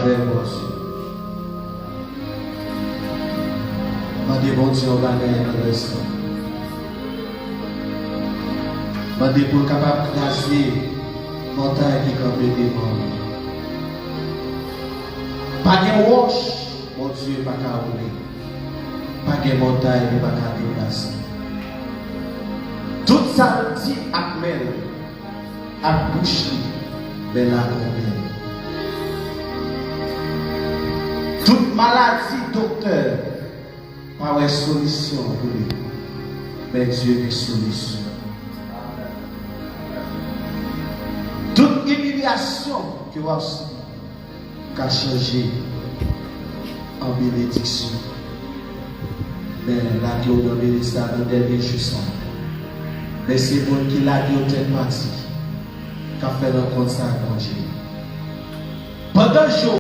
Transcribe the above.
avec mon Dieu. Mandez bon Dieu, on va gagner dans l'instant. Mandez pour capable de classer montagne qui campe devant. Pas de roche, mon Dieu, pas qu'à rouler. Pas de montagne, pas qu'à déplacer. Tout ça dit à Mel, à bouche, mais là combien. Toute maladie, docteur, pas de solution pour lui. Mais Dieu a une solution. Toute humiliation que vous avez qu'a changé en bénédiction. Mais là, qui ont donné ça dans le dernier jour. Mais c'est bon qui l'a dit au tête parti, qu'a fait rencontre ça à Dieu. Pendant le jour,